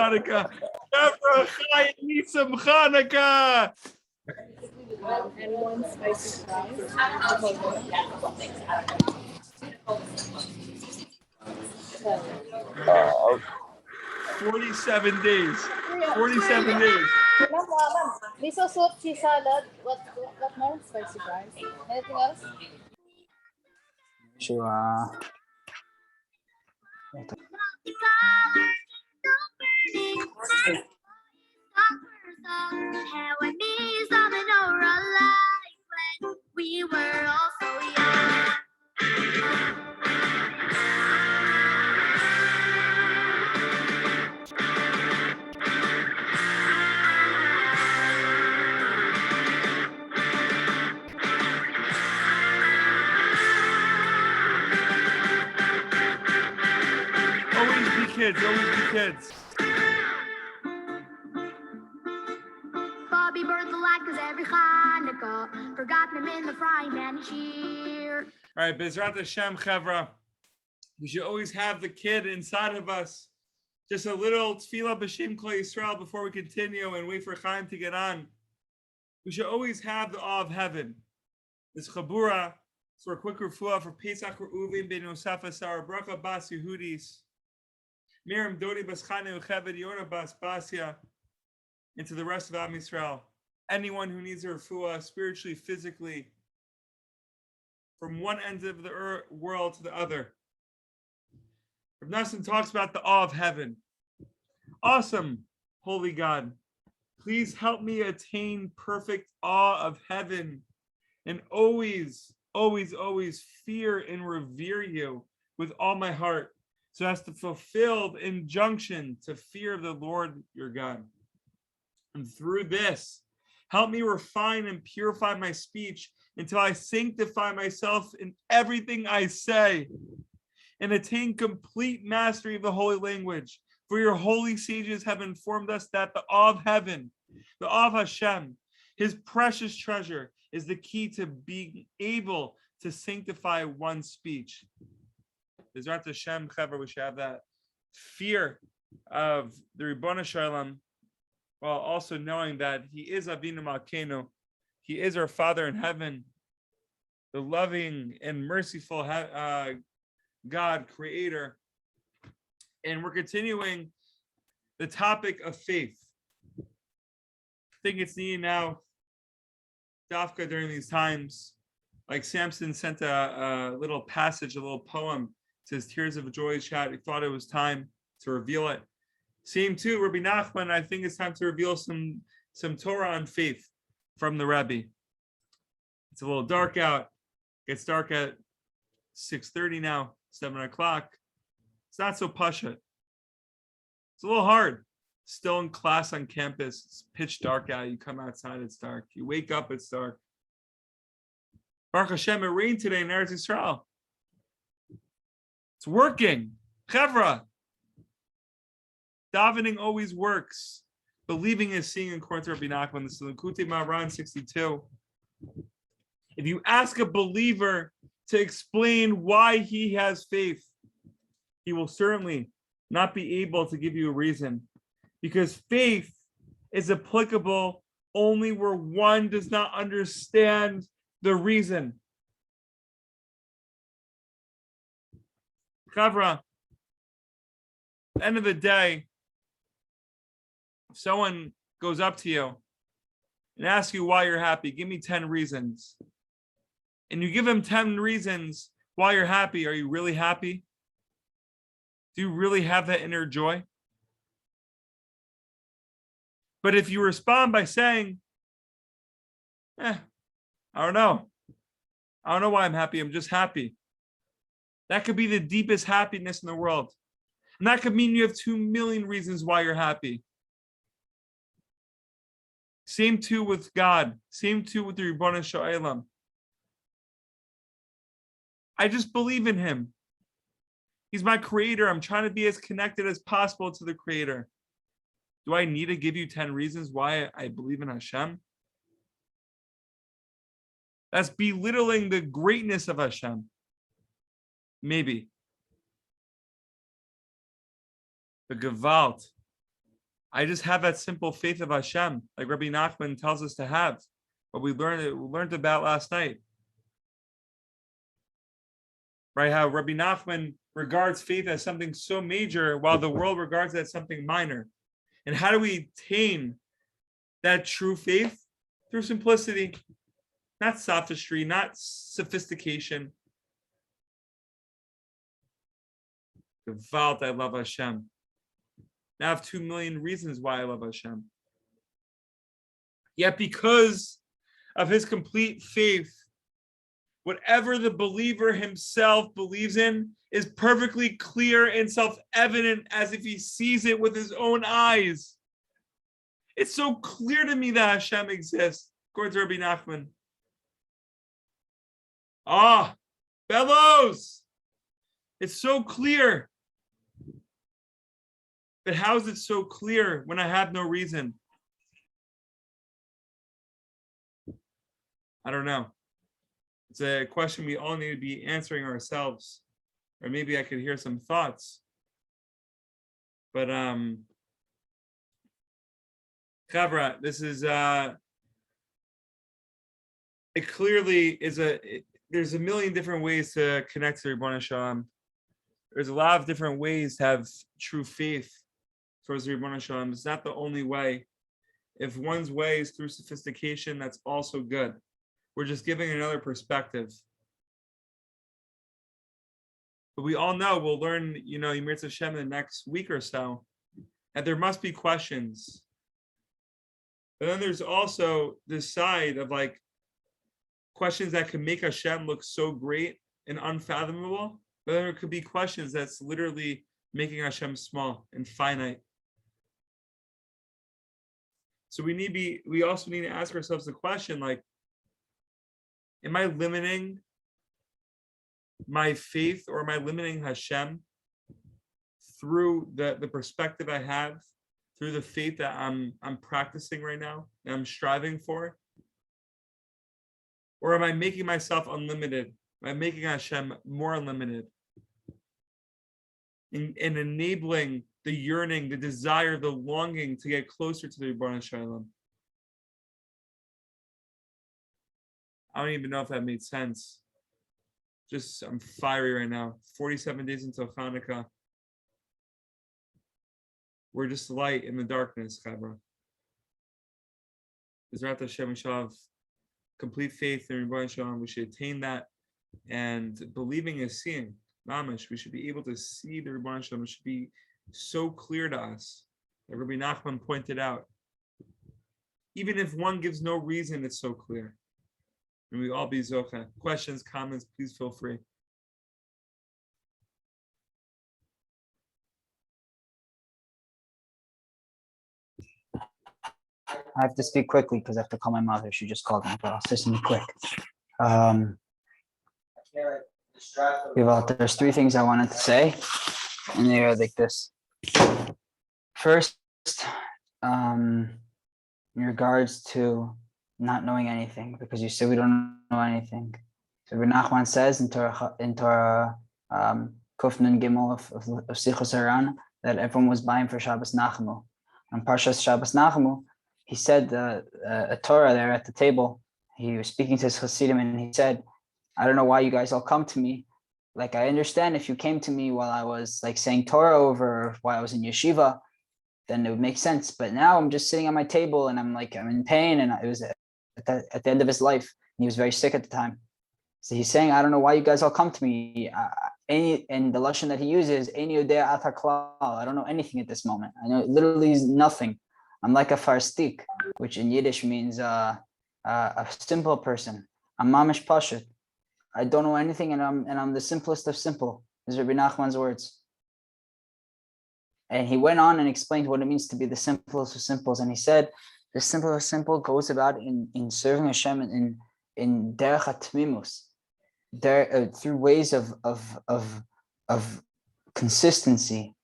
Chanukah. Chevra Chai Nisam Chanukah. And one spicy fries. 47 days. 47 days. Miso soup, cheese salad. What more? Spicy fries. Anything else? Sure. We were all so young. Always be kids, always be kids. Bobby burned the light cause every Chanukah forgot him in the frying pan cheer. All right, Bezrat Hashem, Chevra. We should always have the kid inside of us. Just a little tefillah b'shem Kol Yisrael before we continue and wait for Chaim to get on. We should always have the awe of heaven. This chabura, for a quick refuah for Pesach Re'uvim ben Yosef Asar Bracha Bas Yehudis, Miriam Dodi Bas Chane Ucheved Yona Bas Basia, and to the rest of Am Yisrael. Anyone who needs a refuah spiritually, physically, from one end of the world to the other. Rav Nassim talks about the awe of heaven. Awesome, holy God. Please help me attain perfect awe of heaven and always, always, always fear and revere you with all my heart so as to fulfill the injunction to fear the Lord your God. And through this, help me refine and purify my speech until I sanctify myself in everything I say and attain complete mastery of the holy language. For your holy sages have informed us that the awe of heaven, the awe of Hashem, his precious treasure, is the key to being able to sanctify one's speech. Bezrat Hashem, Chevra, we should have that fear of the Ribbon Shalom, while also knowing that he is Avinu Malkeinu, he is our Father in heaven, the loving and merciful God, Creator. And we're continuing the topic of faith. I think it's needed now, Dafka, during these times. Like Samson sent a little passage, a little poem, it says Tears of Joy chat. He thought it was time to reveal it. Same too, Rabbi Nachman, I think it's time to reveal some Torah on faith from the Rebbe. It's a little dark out. It gets dark at 6:30 now, 7 o'clock. It's not so pasha. It's a little hard. Still in class on campus. It's pitch dark out. You come outside, it's dark. You wake up, it's dark. Baruch Hashem, it rained today in Eretz Yisrael. It's working. Chevra. Davening always works. Believing is seeing, according to Rabbi Nachman. This is Lekutei Teffilot 62. If you ask a believer to explain why he has faith, he will certainly not be able to give you a reason, because faith is applicable only where one does not understand the reason. Chavra, at the end of the day, if someone goes up to you and asks you why you're happy, give me 10 reasons. And you give him 10 reasons why you're happy. Are you really happy? Do you really have that inner joy? But if you respond by saying, I don't know. I don't know why I'm happy. I'm just happy. That could be the deepest happiness in the world. And that could mean you have 2 million reasons why you're happy. Same too with God. Same too with the Ribbon Shalom. I just believe in him. He's my creator. I'm trying to be as connected as possible to the creator. Do I need to give you 10 reasons why I believe in Hashem? That's belittling the greatness of Hashem. Maybe. The Gewalt I just have that simple faith of Hashem, like Rabbi Nachman tells us to have. What we learned about last night. Right? How Rabbi Nachman regards faith as something so major while the world regards it as something minor. And how do we attain that true faith? Through simplicity, not sophistry, not sophistication. Gewalt, I love Hashem. Now I have 2 million reasons why I love Hashem. Yet because of his complete faith, whatever the believer himself believes in is perfectly clear and self-evident as if he sees it with his own eyes. It's so clear to me that Hashem exists, according to Rabbi Nachman. Bellows! It's so clear. But how is it so clear when I have no reason? I don't know. It's a question we all need to be answering ourselves. Or maybe I could hear some thoughts. But Chavra, this is it clearly is there's a million different ways to connect to Ribbon Hashem. There's a lot of different ways to have true faith towards Ribbon Hashem. It's not the only way. If one's way is through sophistication, that's also good. We're just giving another perspective. But we all know, we'll learn, Yimir Hashem in the next week or so, that there must be questions. But then there's also this side of questions that can make Hashem look so great and unfathomable. But then there could be questions that's literally making Hashem small and finite. So we also need to ask ourselves the question, am I limiting my faith, or am I limiting Hashem through the perspective I have, through the faith that I'm practicing right now, and I'm striving for? Or am I making myself unlimited? Am I making Hashem more unlimited? And enabling the yearning, the desire, the longing to get closer to the Ribbon Shalom. I don't even know if that made sense. I'm fiery right now. 47 days until Chanukah. We're just light in the darkness, Chabra. Bezrat Hashem, we shall have complete faith in Ribbon Shalom. We should attain that. And believing is seeing. Mamish, we should be able to see the Ribbon Shalom. It should be so clear to us, that Rabbi Nachman pointed out. Even if one gives no reason, it's so clear. And we all be zocha. Questions, comments, please feel free. I have to speak quickly because I have to call my mother. She just called me, but I'll say something quick. There's 3 things I wanted to say, and they are like this. First, in regards to not knowing anything, because you say we don't know anything. So Rabbi Nachman says in Torah Kufnan Gimel of Sichos Haran that everyone was buying for Shabbos Nachamu. On Parshas Shabbos Nachamu, he said a Torah there at the table. He was speaking to his Hasidim, and he said, I don't know why you guys all come to me. I understand if you came to me while I was saying Torah over, or while I was in yeshiva, then it would make sense. But now I'm just sitting at my table and I'm in pain, and it was at the end of his life, and he was very sick at the time. So he's saying, I don't know why you guys all come to me. And the lashon that he uses, I don't know anything at this moment. I know literally nothing. I'm like a farstik, which in Yiddish means a simple person. I'm mamish pashut. I don't know anything, and I'm the simplest of simple. These are Rabbi Nachman's words. And he went on and explained what it means to be the simplest of simples. And he said, the simple of simple goes about in serving Hashem in derech hatmimus, through ways of consistency.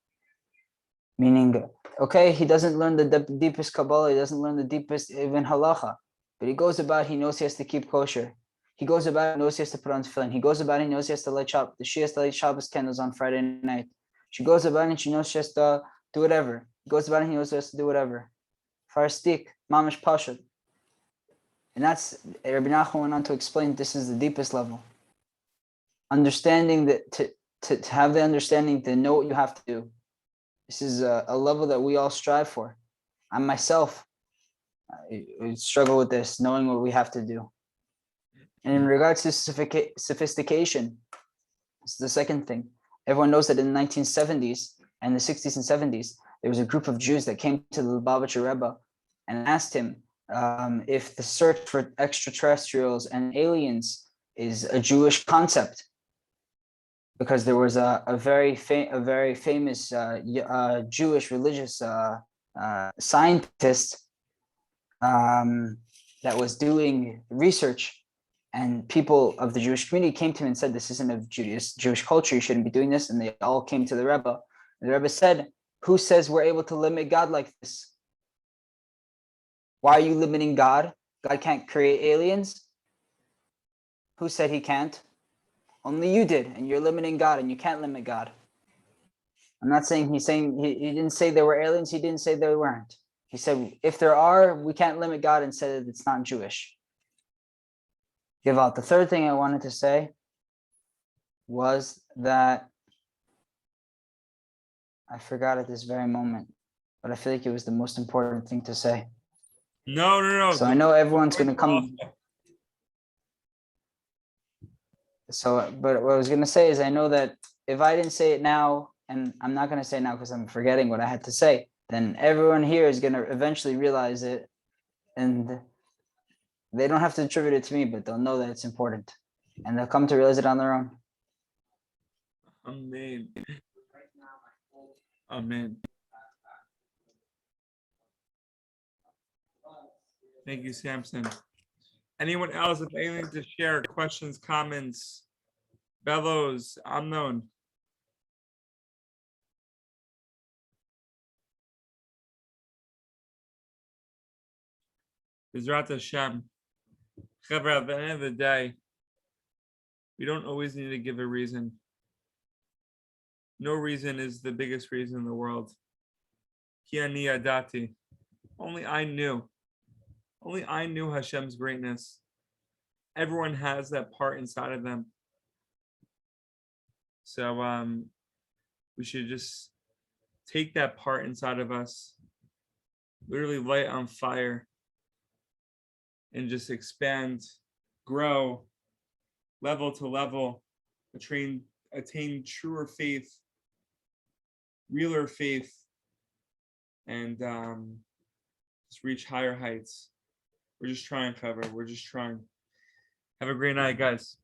Meaning, okay, he doesn't learn the deepest Kabbalah, he doesn't learn the deepest even halacha, but he goes about, he knows he has to keep kosher. He goes about, he knows he has to put on tefillin. He goes about, he knows he has to light Shabbos. She has to light Shabbos candles on Friday night. She goes about and she knows she has to do whatever. He goes about it, he knows us to do whatever. Farstik, mamish pashut. And that's, Rabbi Nachman went on to explain, this is the deepest level. Understanding that, to have the understanding to know what you have to do. This is a level that we all strive for. I myself I struggle with this, knowing what we have to do. And in regards to sophistication, it's the second thing. Everyone knows that in the 1970s and the 60s and 70s, there was a group of Jews that came to the Lubavitcher Rebbe and asked him if the search for extraterrestrials and aliens is a Jewish concept. Because there was a very famous Jewish religious scientist that was doing research, and people of the Jewish community came to him and said, this isn't a Jewish culture, you shouldn't be doing this. And they all came to the Rebbe. And the Rebbe said, who says we're able to limit God like this? Why are you limiting God? God can't create aliens. Who said he can't? Only you did, and you're limiting God, and you can't limit God. I'm not saying he didn't say there were aliens, he didn't say there weren't. He said, if there are, we can't limit God, and said that it's not Jewish. Give out. The third thing I wanted to say was that I forgot at this very moment, but I feel like it was the most important thing to say. No. So I know everyone's going to come. So, but what I was going to say is I know that if I didn't say it now, and I'm not going to say it now because I'm forgetting what I had to say, then everyone here is going to eventually realize it, and they don't have to attribute it to me, but they'll know that it's important, and they'll come to realize it on their own. Amen. Amen. Thank you, Samson. Anyone else have anything to share? Questions, comments? Bellows, unknown. Bizrat Hashem. Chevra, at the end of the day, we don't always need to give a reason. No reason is the biggest reason in the world. Ki ani yadati. Only I knew. Only I knew Hashem's greatness. Everyone has that part inside of them. So we should just take that part inside of us, literally light it on fire, and just expand, grow, level to level, attain truer faith, realer faith, and just reach higher heights. We're just trying, Trevor. We're just trying. Have a great night, guys.